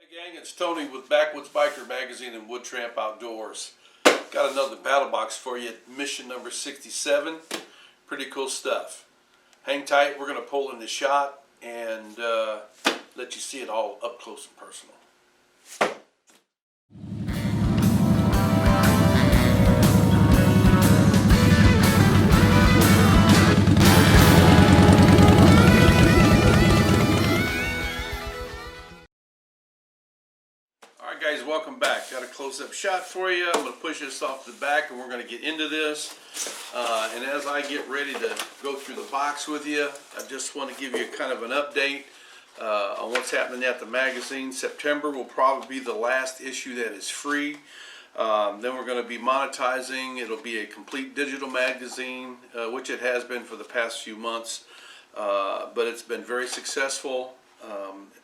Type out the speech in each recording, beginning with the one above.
Gang, it's Tony with Backwoods Biker Magazine and Wood Tramp Outdoors. Got another battle box for you, mission number 67. Pretty cool stuff. Hang tight, we're going to pull in the shot and let you see it all up close and personal. Alright guys, welcome back. Got a close-up shot for you. I'm going to push this off the back and we're going to get into this. And as I get ready to go through the box with you, I just want to give you kind of an update on what's happening at the magazine. September will probably be the last issue that is free. Then we're going to be monetizing. It'll be a complete digital magazine, which it has been for the past few months. But it's been very successful.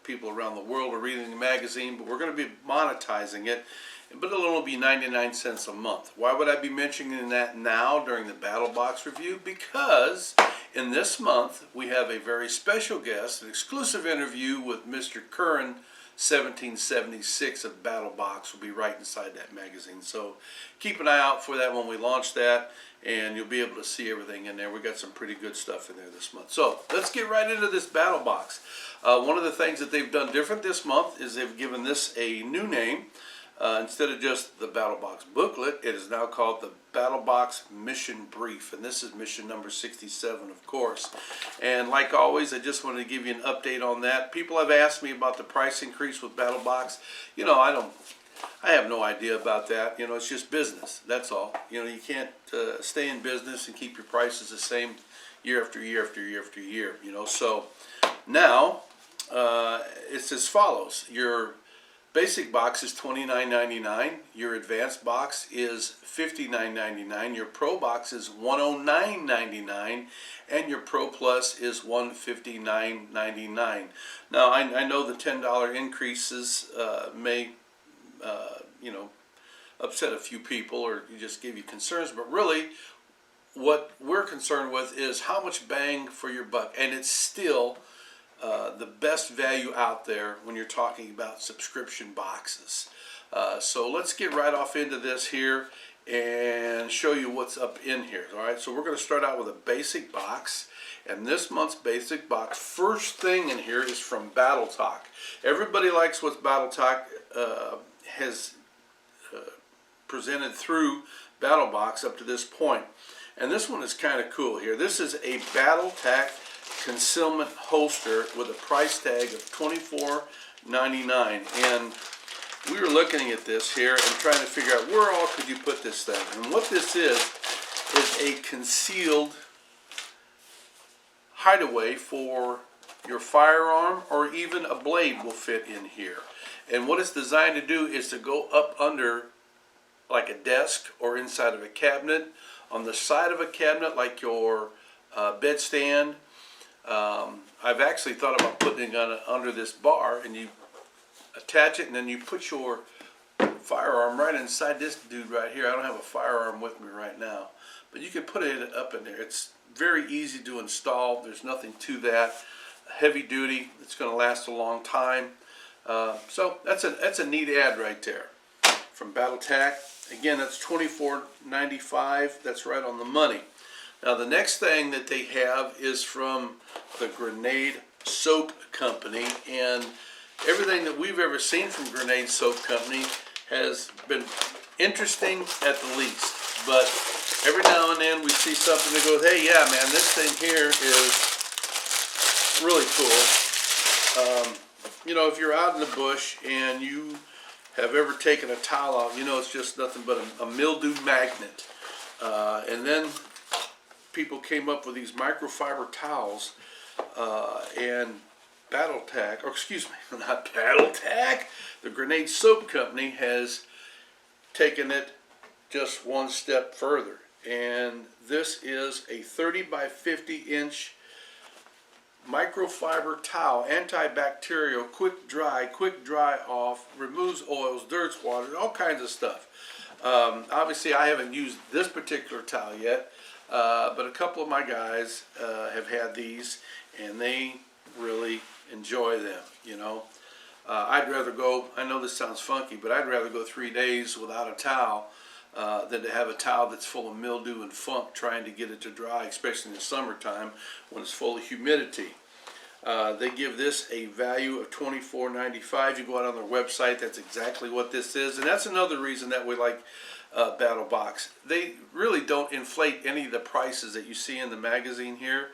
People around the world are reading the magazine, but we're going to be monetizing it, but it'll only be 99 cents a month. Why would I be mentioning that now during the battle box review? Because in this month we have a very special guest, an exclusive interview with Mr. Curran 1776 of Battlebox. Will be right inside that magazine, so keep an eye out for that when we launch that, and you'll be able to see everything in there. We got some pretty good stuff in there this month. So let's get right into this battle box. One of the things that they've done different this month is they've given this a new name. Instead of just the Battlebox booklet, it is now called the Battlebox Mission Brief, and this is mission number 67, of course. And like always, I just wanted to give you an update on that. People have asked me about the price increase with Battlebox. You know, I have no idea about that. You know, it's just business. That's all. You know, you can't stay in business and keep your prices the same year after year after year after year. You know, so now it's as follows. Your basic box is $29.99. Your advanced box is $59.99. Your Pro box is $109.99, and your Pro Plus is $159.99. Now I know the $10 increases may you know, upset a few people or just give you concerns, but really what we're concerned with is how much bang for your buck, and it's still the best value out there when you're talking about subscription boxes. So let's get right off into this here and show you what's up in here. All right, so we're going to start out with a basic box, and this month's basic box, first thing in here is from Battle Talk. Everybody likes what Battle Talk has presented through Battlebox up to this point, and this one is kind of cool here. This is a BattleTac concealment holster with a price tag of $24.99, and we were looking at this here and trying to figure out where all could you put this thing. And what this is a concealed hideaway for your firearm, or even a blade will fit in here. And what it's designed to do is to go up under like a desk or inside of a cabinet, on the side of a cabinet like your bedstand. I've actually thought about putting it under this bar, and you attach it and then you put your firearm right inside this dude right here. I don't have a firearm with me right now, but you can put it up in there. It's very easy to install. There's nothing to that. Heavy duty. It's going to last a long time. So that's a neat ad right there from BattleTac. Again, that's $24.95. That's right on the money. Now the next thing that they have is from the Grenade Soap Company, and everything that we've ever seen from Grenade Soap Company has been interesting at the least. But every now and then we see something that goes, hey, yeah, man, this thing here is really cool. You know, if you're out in the bush and you have ever taken a towel out, you know it's just nothing but a mildew magnet. And then people came up with these microfiber towels, and BattleTac, or excuse me, not BattleTac, the Grenade Soap Company has taken it just one step further. And this is a 30 by 50 inch microfiber towel, antibacterial, quick dry off, removes oils, dirt, water, all kinds of stuff. Obviously I haven't used this particular towel yet, but a couple of my guys have had these, and they really enjoy them, you know. I'd rather go, I know this sounds funky, but I'd rather go 3 days without a towel than to have a towel that's full of mildew and funk trying to get it to dry, especially in the summertime when it's full of humidity. They give this a value of $24.95. You go out on their website, that's exactly what this is. And that's another reason that we like Battlbox. They really don't inflate any of the prices that you see in the magazine here.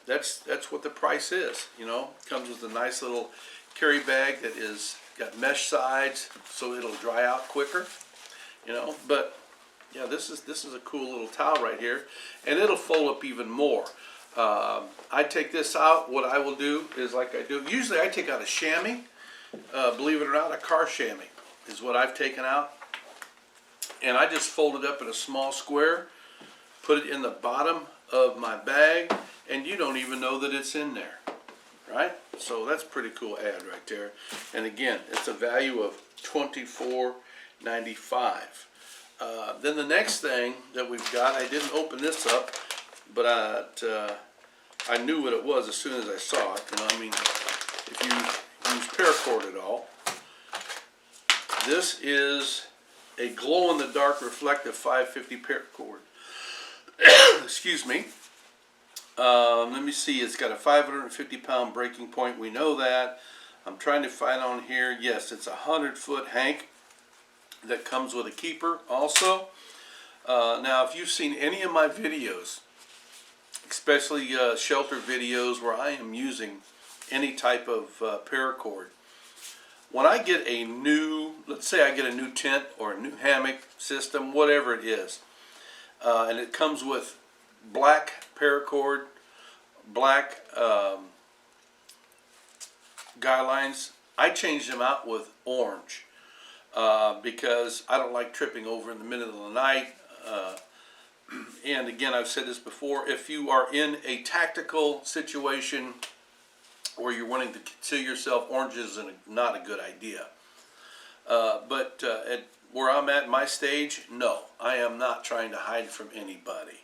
That's what the price is, you know. It comes with a nice little carry bag that is got mesh sides so it'll dry out quicker, you know. But yeah, this is a cool little towel right here, and it'll fold up even more. I take this out. What I will do is, like I do, usually I take out a chamois. Believe it or not, a car chamois is what I've taken out. And I just fold it up in a small square, put it in the bottom of my bag, and you don't even know that it's in there, right? So that's a pretty cool ad right there. And again, it's a value of $24.95. Then the next thing that we've got, I didn't open this up, but I knew what it was as soon as I saw it. You know, I mean, if you use paracord at all, this is a glow-in-the-dark reflective 550 paracord. Excuse me. Let me see. It's got a 550-pound breaking point. We know that. I'm trying to find on here. Yes, it's a 100-foot hank that comes with a keeper also. Now, if you've seen any of my videos, especially shelter videos where I am using any type of paracord, when I get a new, let's say I get a new tent or a new hammock system, whatever it is, and it comes with black paracord, black guy lines, I change them out with orange because I don't like tripping over in the middle of the night. And again, I've said this before, if you are in a tactical situation where you're wanting to conceal yourself, orange is not a good idea. But at where I'm at in my stage, no, I am not trying to hide from anybody.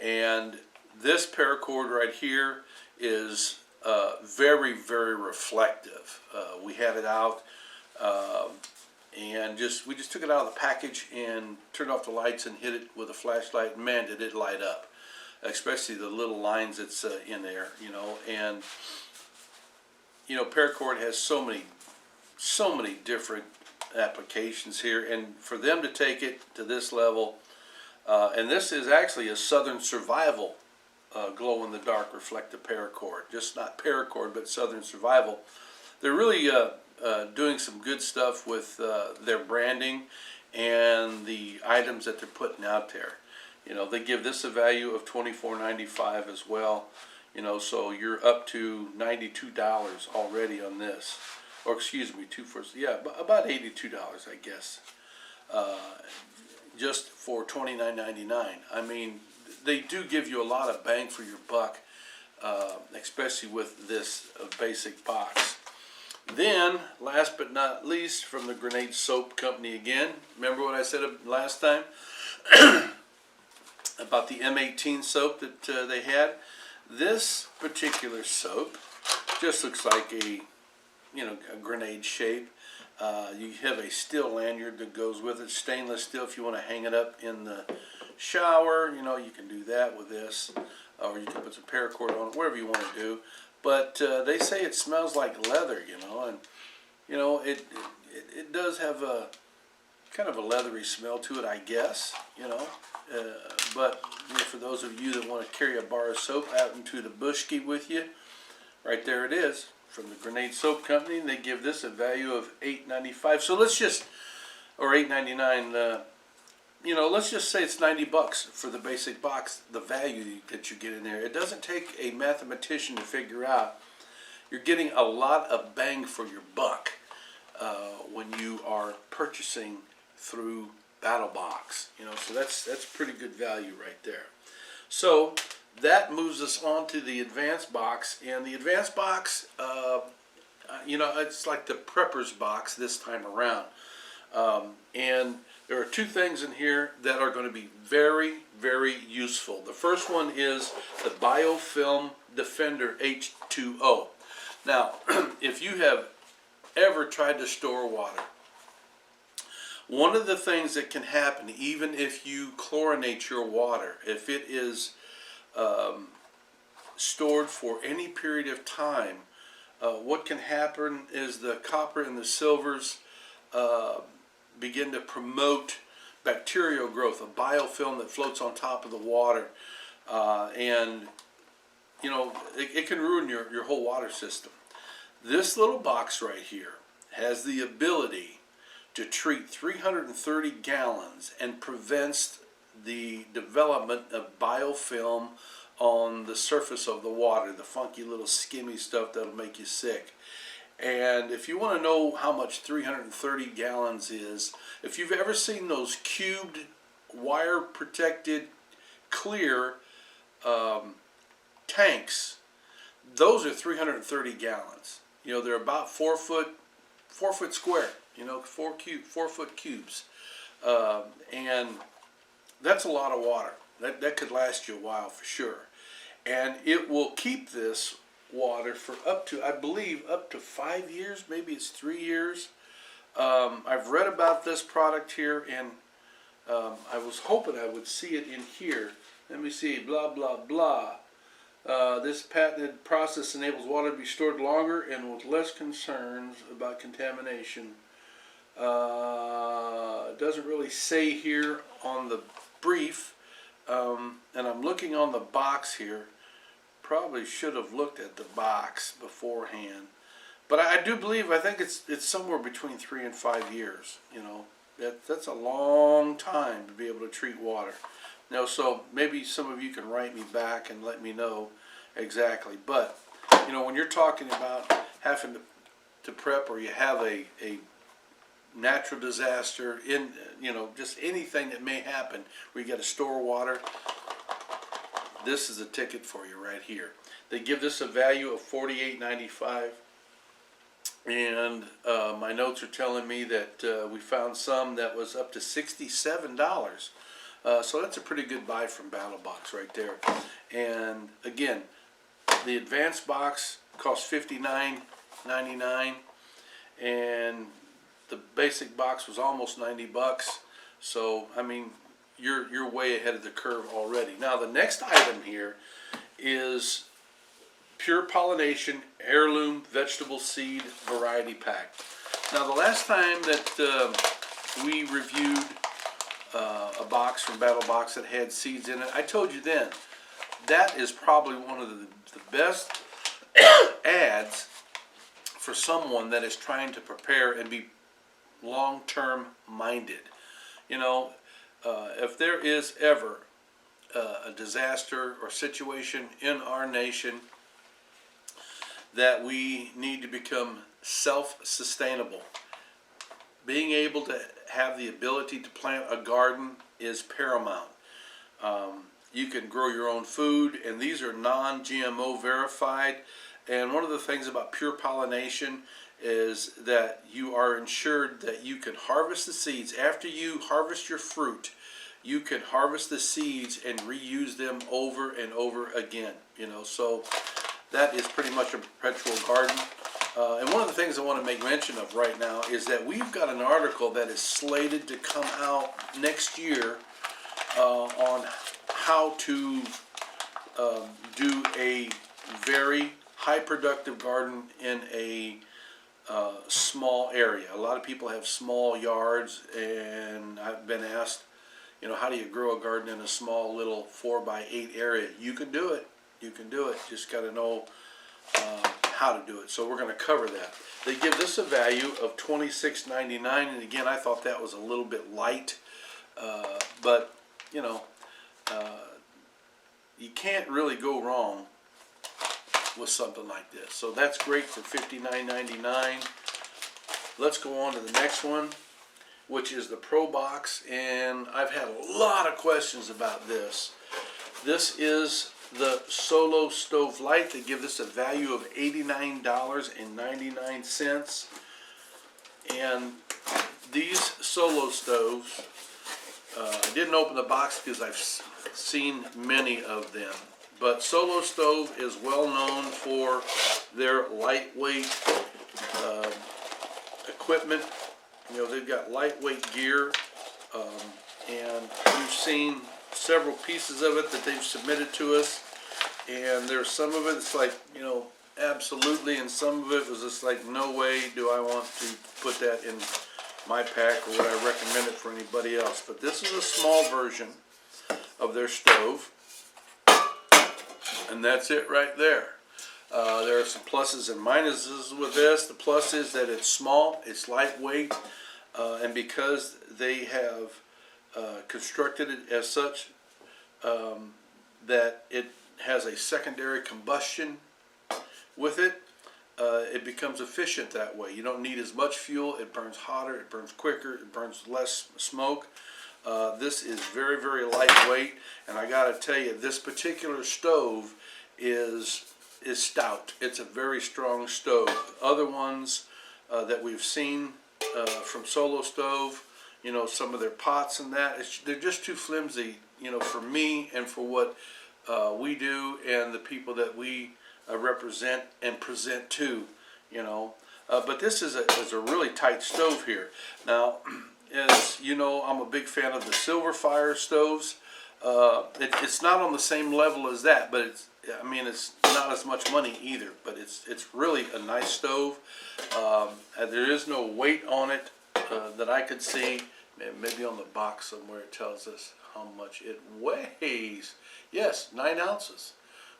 And this paracord right here is very, very reflective. We had it out, and we just took it out of the package and turned off the lights and hit it with a flashlight. Man, did it light up, especially the little lines that's in there, you know. And you know, paracord has so many different applications here, and for them to take it to this level, and this is actually a Southern Survival glow-in-the-dark reflective paracord, just not paracord, but Southern Survival. They're really doing some good stuff with their branding and the items that they're putting out there. You know, they give this a value of $24.95 as well. You know, so you're up to $92 already on this, or excuse me, about $82, I guess, just for $29.99. I mean, they do give you a lot of bang for your buck, especially with this basic box. Then, last but not least, from the Grenade Soap Company again. Remember what I said last time about the M18 soap that they had? This particular soap just looks like a grenade shape. You have a steel lanyard that goes with it, stainless steel. If you want to hang it up in the shower, you know, you can do that with this, or you can put some paracord on it, whatever you want to do. But they say it smells like leather, you know, and you know it does have a kind of a leathery smell to it, I guess, you know. But you know, for those of you that want to carry a bar of soap out into the bushki with you, right there it is from the Grenade Soap Company. And they give this a value of $8.95. So let's just, or $8.99. You know, let's just say it's $90 for the basic box. The value that you get in there. It doesn't take a mathematician to figure out. You're getting a lot of bang for your buck when you are purchasing through Battlbox, you know, so that's pretty good value right there. So that moves us on to the advanced box, and the advanced box, you know, it's like the prepper's box this time around. And there are two things in here that are going to be very, very useful. The first one is the Biofilm Defender H2O. Now, if you have ever tried to store water, one of the things that can happen, even if you chlorinate your water, if it is stored for any period of time, what can happen is the copper and the silvers begin to promote bacterial growth, a biofilm that floats on top of the water, and you know, it can ruin your whole water system. This little box right here has the ability to treat 330 gallons and prevents the development of biofilm on the surface of the water, the funky little skimmy stuff that'll make you sick. And if you want to know how much 330 gallons is, if you've ever seen those cubed, wire protected, clear tanks, those are 330 gallons. You know, they're about 4 foot square, you know, 4 foot cubes. And that's a lot of water. That could last you a while for sure. And it will keep this water for up to, I believe, up to 5 years, maybe it's 3 years. I've read about this product here, and I was hoping I would see it in here. Let me see, blah, blah, blah. This patented process enables water to be stored longer and with less concerns about contamination. It doesn't really say here on the brief, and I'm looking on the box here. Probably should have looked at the box beforehand, but I do believe, I think it's somewhere between 3 and 5 years. You know, that's a long time to be able to treat water. Now, so maybe some of you can write me back and let me know exactly. But you know, when you're talking about having to prep, or you have a natural disaster, in, you know, just anything that may happen where you got to store water, this is a ticket for you right here. They give this a value of $48.95, and my notes are telling me that we found some that was up to $67. So that's a pretty good buy from Battlebox right there. And again, the advanced box costs $59.99, and the basic box was almost 90 bucks. So I mean, you're way ahead of the curve already. Now the next item here is Pure Pollination Heirloom Vegetable Seed Variety Pack. Now the last time that we reviewed a box from Battlebox that had seeds in it, I told you then, that is probably one of the best ads for someone that is trying to prepare and be long-term minded. You know, if there is ever a disaster or situation in our nation that we need to become self-sustainable, being able to have the ability to plant a garden is paramount. You can grow your own food, and these are non-GMO verified. And one of the things about Pure Pollination is that you are ensured that you can harvest the seeds. After you harvest your fruit, you can harvest the seeds and reuse them over and over again. You know, so that is pretty much a perpetual garden. And one of the things I want to make mention of right now is that we've got an article that is slated to come out next year on how to do a very high productive garden in a small area. A lot of people have small yards, and I've been asked, you know, how do you grow a garden in a small little 4x8 area? You can do it. You can do it. Just got to know how to do it. So we're going to cover that. They give this a value of $26.99, and again, I thought that was a little bit light, but you know, you can't really go wrong with something like this. So that's great for $59.99. Let's go on to the next one, which is the Pro Box, and I've had a lot of questions about this. This is the Solo Stove Lite. They give this a value of $89.99, and these Solo stoves, I didn't open the box because I've seen many of them. but Solo Stove is well known for their lightweight equipment. You know, they've got lightweight gear, and we've seen several pieces of it that they've submitted to us, and there's some of it that's like, you know, absolutely, and some of it was just like, no way do I want to put that in my pack, or would I recommend it for anybody else. But this is a small version of their stove, and that's it right there. There are some pluses and minuses with this. The plus is that it's small, it's lightweight, and because they have constructed it as such that it has a secondary combustion with it, it becomes efficient that way. You don't need as much fuel, it burns hotter, it burns quicker, it burns less smoke. This is very, very lightweight, and I gotta tell you, this particular stove is stout. It's a very strong stove. Other ones that we've seen from Solo Stove, you know, some of their pots and that, they're just too flimsy, you know, for me and for what we do and the people that we represent and present to, you know. But this is a really tight stove here. Now, as you know, I'm a big fan of the Silver Fire stoves. It's not on the same level as that, but it's not as much money either. But it's really a nice stove. There is no weight on it that I could see. Maybe on the box somewhere it tells us how much it weighs. Yes, 9 ounces,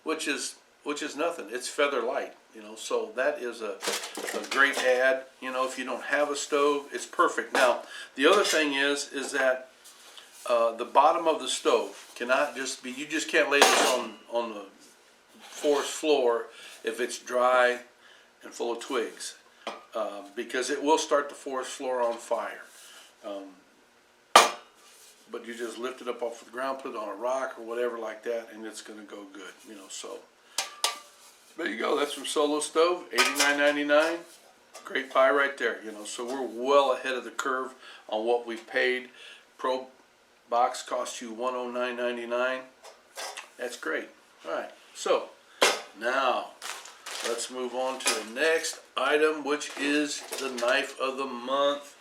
which is nothing. It's feather light, you know. So that is a great add. You know, if you don't have a stove, it's perfect. Now, the other thing is that the bottom of the stove cannot just be. You just can't lay this on the forest floor if it's dry and full of twigs, because it will start the forest floor on fire. But you just lift it up off the ground, put it on a rock or whatever like that, and it's going to go good, you know. So there you go. That's from Solo Stove, $89.99. Great buy right there, you know. So we're well ahead of the curve on what we've paid. Pro box costs you $109.99. That's great. All right. So now let's move on to the next item, which is the knife of the month.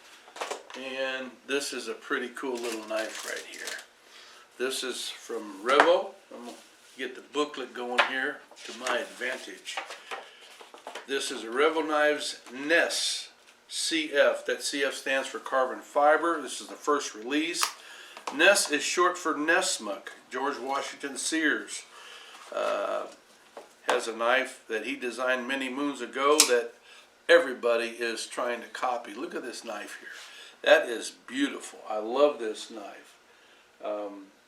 And this is a pretty cool little knife right here. This is from Revo. I'm going to get the booklet going here to my advantage. This is a Revo Knives Ness CF. That CF stands for carbon fiber. This is the first release. Ness is short for Nessmuk. George Washington Sears has a knife that he designed many moons ago that everybody is trying to copy. Look at this knife here. That is beautiful. I love this knife.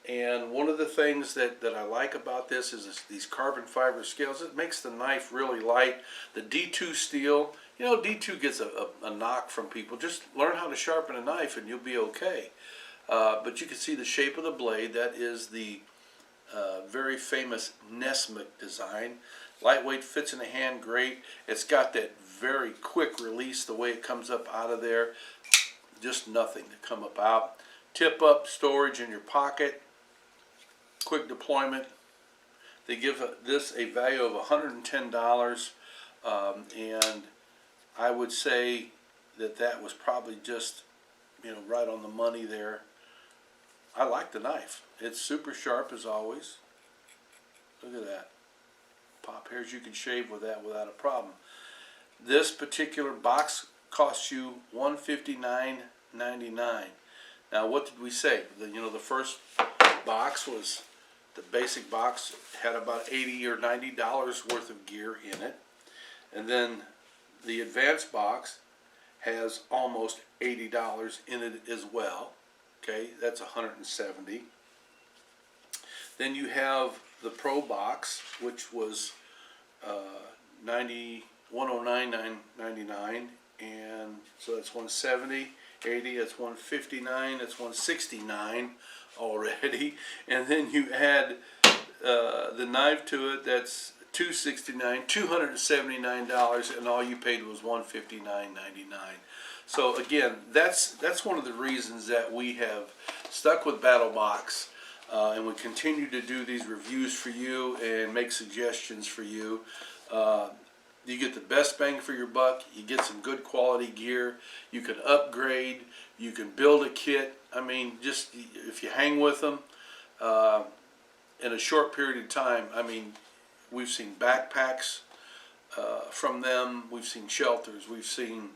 And one of the things that I like about this is these carbon fiber scales. It makes the knife really light. The D2 steel, you know, D2 gets a knock from people. Just learn how to sharpen a knife and you'll be okay. But you can see the shape of the blade. That is the very famous Nessmuk design. Lightweight, fits in the hand great. It's got that very quick release, the way it comes up out of there. Just nothing to come up out. Tip up storage in your pocket. Quick deployment. They give this a value of $110, and I would say that was probably just, you know, right on the money there. I like the knife. It's super sharp as always. Look at that. Pop hairs you can shave with that without a problem. This particular box costs you $159.99. Now, what did we say? You know, the first box was, the basic box had about $80 or $90 worth of gear in it. And then the advanced box has almost $80 in it as well. Okay, that's $170. Then you have the Pro box, which was $109.99, and so that's $170. 80, that's $159, that's $169 already, and then you add the knife to it, that's $279, and all you paid was $159.99. So again, that's one of the reasons that we have stuck with Battlbox. and we continue to do these reviews for you and make suggestions for you. You get the best bang for your buck. You get some good quality gear. You can upgrade. You can build a kit. I mean, just if you hang with them in a short period of time. I mean, we've seen backpacks from them. We've seen shelters. We've seen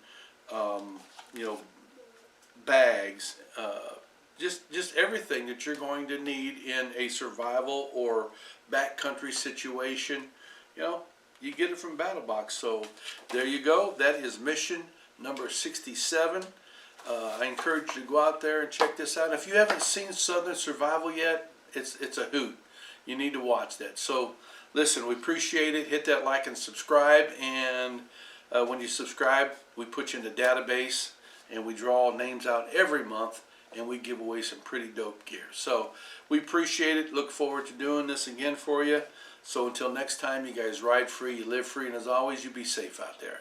bags. Just everything that you're going to need in a survival or backcountry situation. You get it from Battlebox. So there you go. That is mission number 67. I encourage you to go out there and check this out. If you haven't seen Southern Survival yet, it's a hoot. You need to watch that. So listen, we appreciate it. Hit that like and subscribe. And when you subscribe, we put you in the database and we draw names out every month and we give away some pretty dope gear. So we appreciate it. Look forward to doing this again for you. So until next time, you guys ride free, you live free, and as always, you be safe out there.